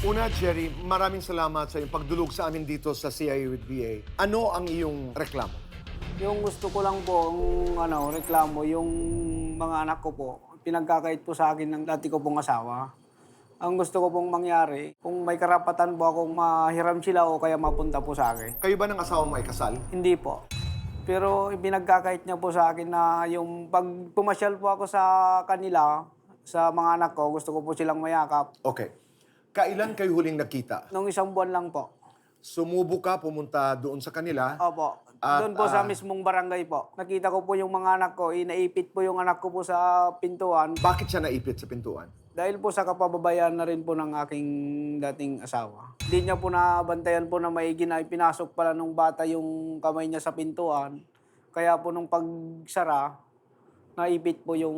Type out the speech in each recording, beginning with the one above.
Una, Jerry, maraming salamat sa iyong pagdulog sa amin dito sa CIA with BA. Ano ang iyong reklamo? Yung gusto ko lang po, reklamo, yung mga anak ko po, pinagkakait po sa akin ng dati ko pong asawa. Ang gusto ko pong mangyari, kung may karapatan po akong mahiram sila o kaya mapunta po sa akin. Kayo ba ng asawa mo ay kasal? Hindi po. Pero pinagkakait niya po sa akin na yung pag pumasyal po ako sa kanila, sa mga anak ko, gusto ko po silang mayakap. Okay. Kailan kayo huling nagkita? Nung 1 buwan lang po. Sumubo ka, pumunta doon sa kanila. Opo. At, Doon po sa mismong barangay po. Nakita ko po yung mga anak ko, inaipit po yung anak ko po sa pintuan. Bakit siya naipit sa pintuan? Dahil po sa kapababayan na rin po ng aking dating asawa. Hindi niya po nabantayan po na maigi na ipinasok pala nung bata yung kamay niya sa pintuan. Kaya po nung pagsara, naipit po yung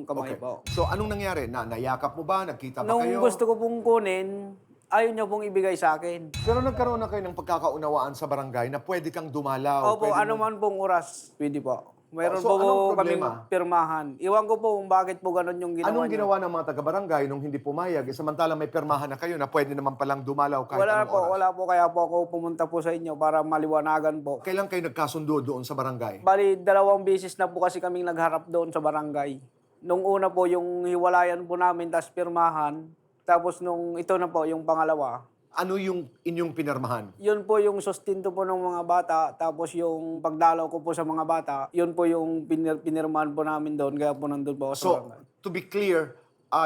kamay Okay. po. So, anong nangyari? Nayakap mo ba? Nagkita ba Nung kayo? gusto ko pong kunin, ayaw niya pong ibigay sa akin. Pero nagkaroon na kayo ng pagkakaunawaan sa barangay na pwede kang dumalaw. Opo, pwede ano man pong oras, pwede po. Mayroon So, po anong kaming problema? pirmahan. Iwan ko po kung bakit po ganun yung ginawa Anong niya. ginawa ng mga taga-barangay nung hindi pumayag? Samantalang may permahan na kayo na pwede naman palang dumalaw kahit Wala anong po, oras. wala po. Kaya po ako pumunta po sa inyo para maliwanagan po. Kailan kayo nagkasundo doon sa barangay? Bali, 2 beses na po kasi kaming nagharap doon sa barangay. Nung una po, yung hiwalayan po namin, tas pirmahan. Tapos nung ito na po, yung pangalawa. Ano yung inyong pinirmahan? Yun po yung sustento po ng mga bata. Tapos yung pagdalaw ko po sa mga bata, yun po yung pinirmahan po namin doon. Kaya po nandun po ako sa So, barangay. to be clear,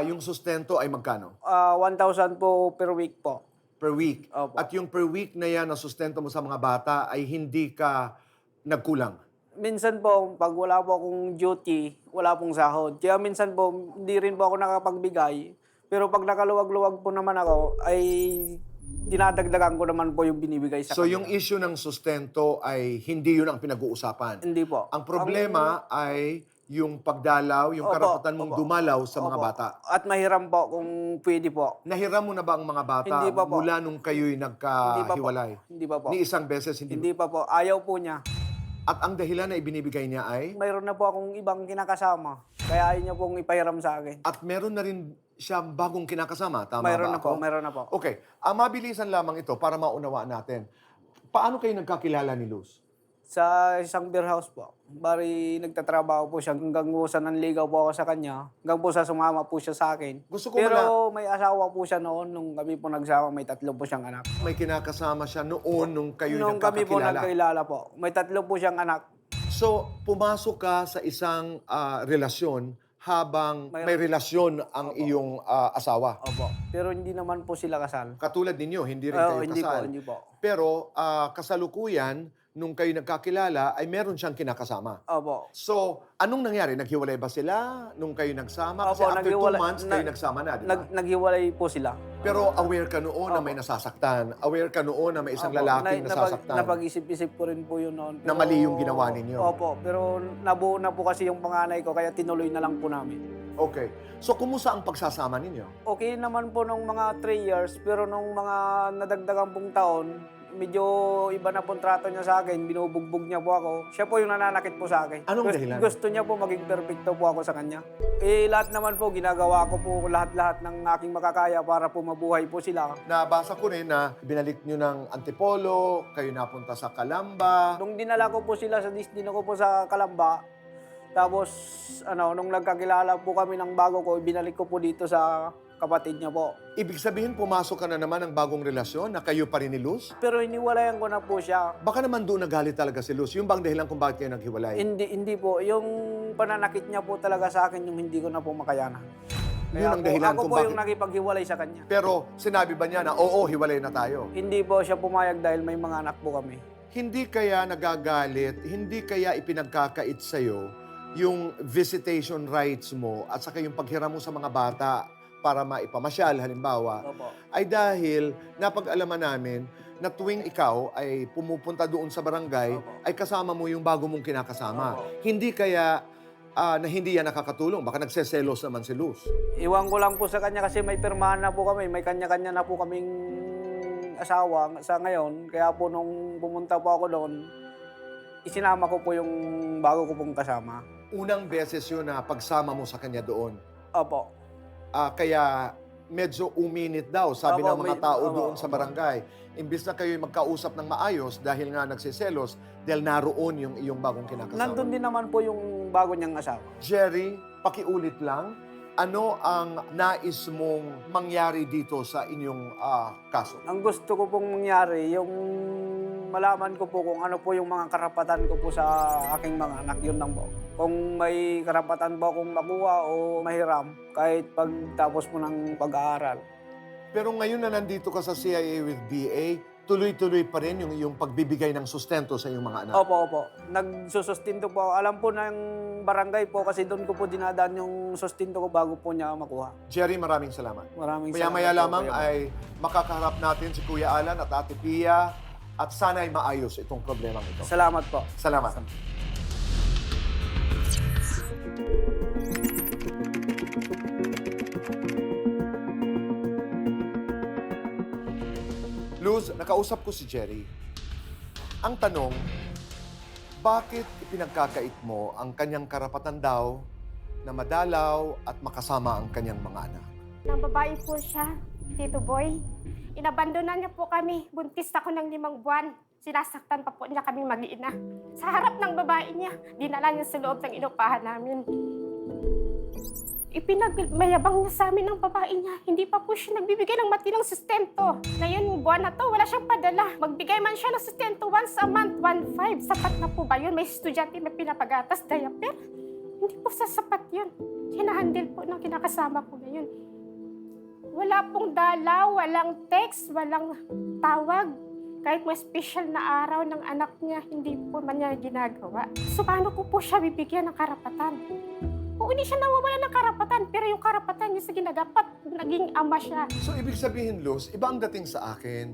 yung sustento ay magkano? 1,000 po per week po. Per week. Opo. At yung per week na yan na sustento mo sa mga bata ay hindi ka nagkulang. Minsan po, pag wala po akong duty, wala pong sahod. Kaya minsan po, hindi rin po ako nakapagbigay. Pero pag nakaluwag-luwag po naman ako, ay dinadagdagan ko naman po yung binibigay sa So kanila. yung issue ng sustento ay hindi yun ang pinag-uusapan. Hindi po. Ang problema ay yung pagdalaw, yung Opo, karapatan mong opo. dumalaw sa mga Opo. bata. At mahiram po kung pwede po. Nahiram mo na ba ang mga bata Hindi pa po. mula nung kayo'y Hindi pa po. nagkahiwalay? Hindi pa po. Ni isang beses hindi. Hindi pa po. Ayaw po niya. At ang dahilan na ibinibigay niya ay? Mayroon na po akong ibang kinakasama. Kaya ayaw niya pong ipahiram sa akin. At meron na rin siya bagong kinakasama. Tama Mayroon ba na po, ako? mayroon na po. Okay. Mabilisan lamang ito para maunawaan natin. Paano kayo nagkakilala ni Luz? Sa isang beer house po. Bari nagtatrabaho po siya hanggang po sa nanligaw po ako sa kanya. Hanggang po sa sumama po siya sa akin. Gusto ko Pero may asawa po siya noon nung kami po nagsama. May 3 po siyang anak. May kinakasama siya noon nung kayo'y Nung kami po nagkakakilala. nagkilala po. May 3 po siyang anak. So, pumasok ka sa isang relasyon habang may relasyon ang iyong asawa. Opo. Pero hindi naman po sila kasal. Katulad ninyo, hindi rin Oo, kayo hindi po, kasal. hindi po. Pero kasalukuyan, nung kayo nagkakilala, ay meron siyang kinakasama. Opo. So, anong nangyari? Naghiwalay ba sila nung kayo nagsama? Kasi Opo, after 2 naghiwalay- months, kayo nagsama na, di ba? Naghiwalay po sila. Pero aware ka noon na may nasasaktan. Aware ka noon na may isang Opo. lalaking nasasaktan. Napag-isip-isip ko rin po yun noon. Na mali yung ginawa ninyo. Opo. Pero nabuo na po kasi yung panganay ko, kaya tinuloy na lang po namin. Okay. So, kumusta ang pagsasama ninyo? Okay naman po nung mga 3 years, pero nung mga nadagdagan pong taon, medyo iba na pong trato niya sa akin, binubugbog niya po ako. Siya po yung nananakit po sa akin. Anong dahilan? Gusto niya po maging perfecto po ako sa kanya. Lahat naman po, ginagawa ko po lahat-lahat ng aking makakaya para po mabuhay po sila. Nabasa ko rin na binalik nyo ng Antipolo, kayo napunta sa Calamba. Nung dinala ko po sila sa Disney ko po sa Calamba, tapos nung nagkakilala po kami ng bago ko, binalik ko po dito sa kapatid niya po. Ibig sabihin, pumasok ka na naman ng bagong relasyon na kayo pa rin ni Luz? Pero iniwalayan ko na po siya. Baka naman doon nagalit talaga si Luz. Yung bang dahilan kung bakit kayo naghiwalay? Hindi po. Yung pananakit niya po talaga sa akin, yung hindi ko na po makayanan. Yun ang dahilan ako kung po bakit. yung nakipaghiwalay sa kanya. Pero sinabi ba niya na, oo, hiwalay na tayo? Hindi po siya pumayag dahil may mga anak po kami. Hindi kaya nagagalit, hindi kaya ipinagkakait sa'yo yung visitation rights mo at saka yung paghiram mo sa mga bata para maipamasyal, halimbawa, Opo. ay dahil napag-alaman namin na tuwing ikaw ay pumupunta doon sa barangay, Opo. ay kasama mo yung bago mong kinakasama. Opo. Hindi kaya na hindi yan nakakatulong. Baka nagseselos naman si Luz. Iwan ko lang po sa kanya kasi may pirmahan na po kami. May kanya-kanya na po kaming asawa sa ngayon. Kaya po nung pumunta po ako doon, Isinama ko po yung bago ko pong kasama. Unang beses yun na pagsama mo sa kanya doon. Opo. Kaya medyo uminit daw, sabi Opo, ng mga may- tao opo, doon sa opo. barangay. Imbis na kayo magkausap ng maayos dahil nga nagsiselos, dahil naroon yung iyong bagong kinakasama. Nandun din naman po yung bago niyang asawa. Jerry, pakiulit lang, ano ang nais mong mangyari dito sa inyong kaso? Ang gusto ko pong mangyari, yung malaman ko po kung ano po yung mga karapatan ko po sa aking mga anak, yun lang po. Kung may karapatan ba akong makuha o mahiram, kahit pagtapos po ng pag-aaral. Pero ngayon na nandito ka sa CIA with BA, tuloy-tuloy pa rin yung iyong pagbibigay ng sustento sa iyong mga anak. Opo, opo. Nagsusustinto po ako. Alam po ng barangay po kasi doon ko po dinadaan yung sustinto ko bago po niya makuha. Jerry, maraming salamat. Maraming Maya-maya salamat po, lamang Kuya. ay makakaharap natin si Kuya Alan at Ate Pia at sana ay maayos itong problemang ito. Salamat po. Salamat. Luz, nakausap ko si Jerry. Ang tanong, bakit ipinagkakait mo ang kanyang karapatan daw na madalaw at makasama ang kanyang mga anak? Nang babae po siya, Tito Boy. Inabandonan niya po kami. Buntis ako ng 5 buwan. Sinasaktan pa po niya kaming mag-iina. Sa harap ng babae niya, dinala niya sa loob ng inupahan namin. Ipinagmayabang niya sa amin ng babae niya. Hindi pa po siya nagbibigay ng matinong sustento. Ngayon, buwan na to, wala siyang padala. Magbigay man siya ng sustento once a month, 1.5. Sapat na po ba yun? May estudyante na pinapagatas, diaper. Hindi po sasapat yun. Hinahandle po ng kinakasama ko ngayon. Wala pong dalaw, walang text, walang tawag. Kahit may special na araw ng anak niya, hindi po man niya ginagawa. So paano ko po siya bibigyan ng karapatan? O hindi siya nawawala ng karapatan, pero yung karapatan niya sa ginagapat, naging ama siya. So, ibig sabihin, Luz, iba ang dating sa akin.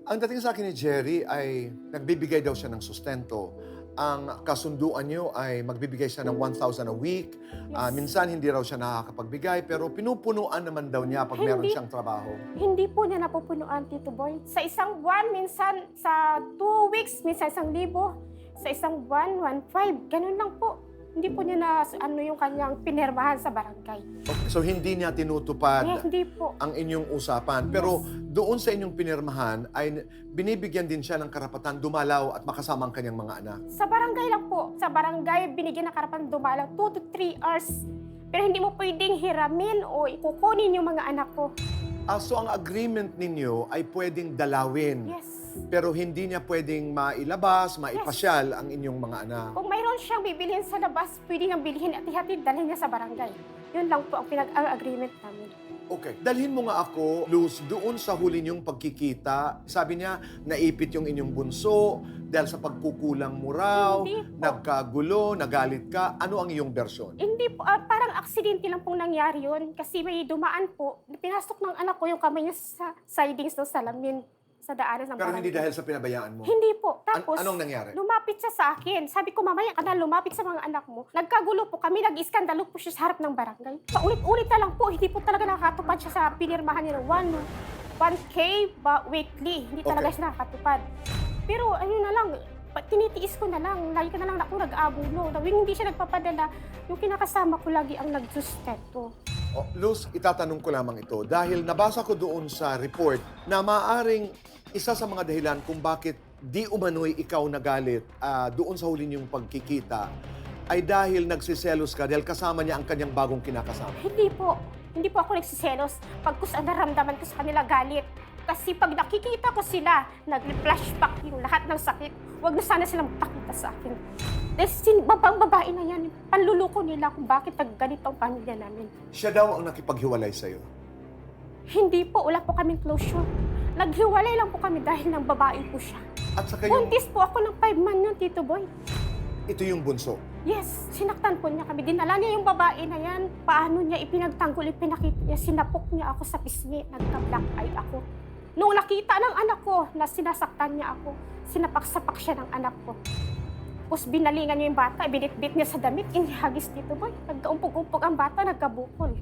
Ang dating sa akin ni Jerry ay nagbibigay daw siya ng sustento. Ang kasunduan niyo ay magbibigay siya ng 1,000 a week. Yes. Minsan, hindi raw siya nakakapagbigay, pero pinupunuan naman daw niya pag meron Hindi. siyang trabaho. Hindi po niya napupunuan, Tito Boy. Sa isang buwan, minsan sa 2 weeks, minsan 1,000. Sa isang buwan, 1.5. Ganun lang po. Hindi po niya na yung kanyang pinirmahan sa barangay. Okay, so, hindi niya tinutupad Hindi po. ang inyong usapan. Pero doon sa inyong pinirmahan ay binibigyan din siya ng karapatan dumalaw at makasama ang kanyang mga anak. Sa barangay lang po. Sa barangay, binigyan ng karapatan dumalaw 2 to 3 hours. Pero hindi mo pwedeng hiramin o ikukunin yung mga anak ko. So ang agreement ninyo ay pwedeng dalawin. Yes. Pero hindi niya pwedeng mailabas, maipasyal ang inyong mga anak. Kung mayroon siyang bibilhin sa labas, pwede niyang bilhin at ihatid, dalhin niya sa barangay. Yun lang po ang pinag-agreement namin. Okay. Dalhin mo nga ako, Luz, doon sa huli niyong pagkikita. Sabi niya, naipit yung inyong bunso dahil sa pagkukulang mo raw, Hindi po. nagkagulo, nagalit ka. Ano ang iyong bersyon? Hindi po, parang aksidente lang pong nangyari yun. Kasi may dumaan po, pinasok ng anak ko yung kamay niya sa sidings ng salamin sa daanan ng Pero barangay. hindi dahil sa pinabayaan mo. Hindi po. Tapos, Anong nangyari? lumapit siya sa akin. Sabi ko, mamaya ka na lumapit sa mga anak mo. Nagkagulo po kami, nag-iskandalo po siya sa harap ng barangay. Paulit-ulit na lang po, hindi po talaga nakakatupad siya sa pinirmahan niya ng 1K ba weekly. Hindi talaga Okay. siya nakakatupad. Pero ayun na lang, tinitiis ko na lang. Lagi ko na lang ako nag-aabulo. Nawing hindi siya nagpapadala, yung kinakasama ko lagi ang nagsustento. Luz, itatanong ko lamang ito. Dahil nabasa ko doon sa report na maaring isa sa mga dahilan kung bakit di umano'y ikaw nagalit doon sa huli niyong pagkikita ay dahil nagsiselos ka dahil kasama niya ang kanyang bagong kinakasama. Hindi po. Hindi po ako nagsiselos. Pagkus ang naramdaman ko sa kanila galit. Kasi pag nakikita ko sila, nag-flashback yung lahat ng sakit. Huwag na sana silang pakita sa akin. Dahil babang babae na yan, panluluko nila kung bakit ganito ang pamilya namin. Siya daw ang nakipaghiwalay sa'yo. Hindi po, wala po kaming closure. Naghiwalay lang po kami dahil ng babae po siya. At saka yung, Buntis po ako ng 5 months yun, Tito Boy. ito yung bunso. Yes, sinaktan po niya kami. Dinala niya yung babae na yan. Paano niya ipinagtanggol, ipinakita niya. Sinapok niya ako sa pisngi. Nagka-black eye ako. Nung nakita ng anak ko na sinasaktan niya ako, sinapak-sapak siya ng anak ko. Tapos binalingan niya yung bata, binitbit niya sa damit, inihagis dito, boy. Nagkaumpog-umpog ang bata, nagkabukol.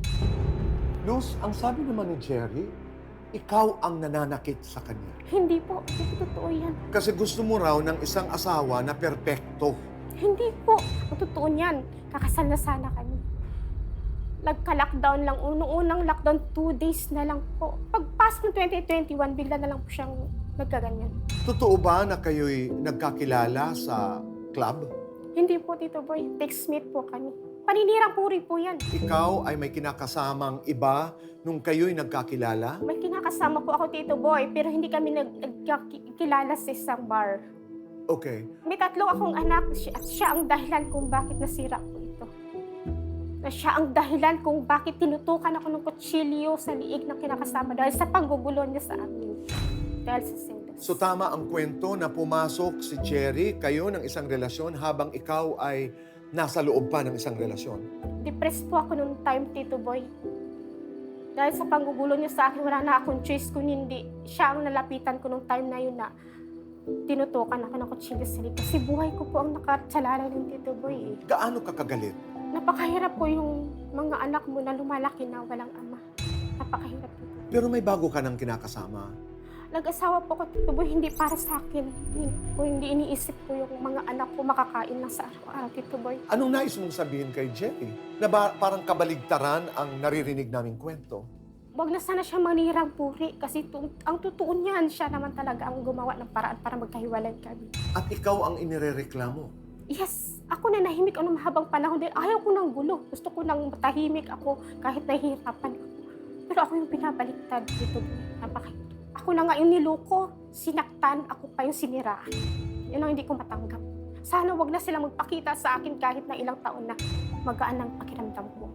Luz, ang sabi naman ni Jerry, ikaw ang nananakit sa kanya. Hindi po. Hindi totoo yan. Kasi gusto mo raw ng isang asawa na perpekto. Hindi po. Ang totoo niyan. Kakasal na sana kami. Nagka-lockdown lang. Unang lockdown, 2 days na lang po. Pagpas ng 2021, bigla na lang po siyang nagkaganyan. Totoo ba na kayo'y nagkakilala sa club? Hindi po, Tito Boy. Textmate po kami. Paninirang puri po yan. Ikaw ay may kinakasamang iba nung kayo'y nagkakilala? May kinakasama po ako, Tito Boy, pero hindi kami nagkakilala sa isang bar. Okay. May 3 akong anak at siya ang dahilan kung bakit nasira po ito. Na siya ang dahilan kung bakit tinutukan ako ng kutsilyo sa liig ng kinakasama dahil sa panggugulo niya sa amin. Dahil sa sindos. So tama ang kwento na pumasok si Cherry, kayo ng isang relasyon habang ikaw ay nasa loob pa ng isang relasyon. Depressed po ako noong time, Tito Boy. Dahil sa panggugulo niya sa akin, wala na akong choice kung hindi. Siya ang nalapitan ko noong time na yun na tinutukan ako ng kutsilyo sa liig. Kasi buhay ko po ang nakatsalala ng Tito Boy. Gaano ka kagalit? Napakahirap po yung mga anak mo na lumalaki na walang ama. Napakahirap po. Pero may bago ka ng kinakasama. Nag-asawa po ko, Tito Boy, hindi para sa akin. Kung hindi iniisip ko yung mga anak ko makakain lang sa araw-araw, Tito Boy. Anong nais mong sabihin kay Jerry? Na parang kabaligtaran ang naririnig naming kwento. Huwag na sana siya manirang puri kasi ang totoo niyan, siya naman talaga ang gumawa ng paraan para magkahiwalay kami. At ikaw ang inirereklamo. Yes, ako na nahimik ako ng mahabang panahon dahil ayaw ko ng gulo. Gusto ko nang matahimik ako kahit nahihirapan ako. Pero ako yung pinabaliktad, Tito Boy. Napakahirap. Ako na nga yung niloko, sinaktan, ako pa yung siniraan. Yun ang hindi ko matanggap. Sana wag na sila magpakita sa akin kahit na ilang taon na magaan ang pakiramdam ko.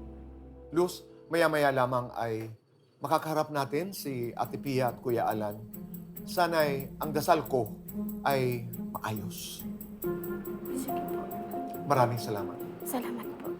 Luz, maya-maya lamang ay makakaharap natin si Ate Pia at Kuya Alan. Sana'y ang dasal ko ay maayos. Sige po. Maraming salamat. Salamat po.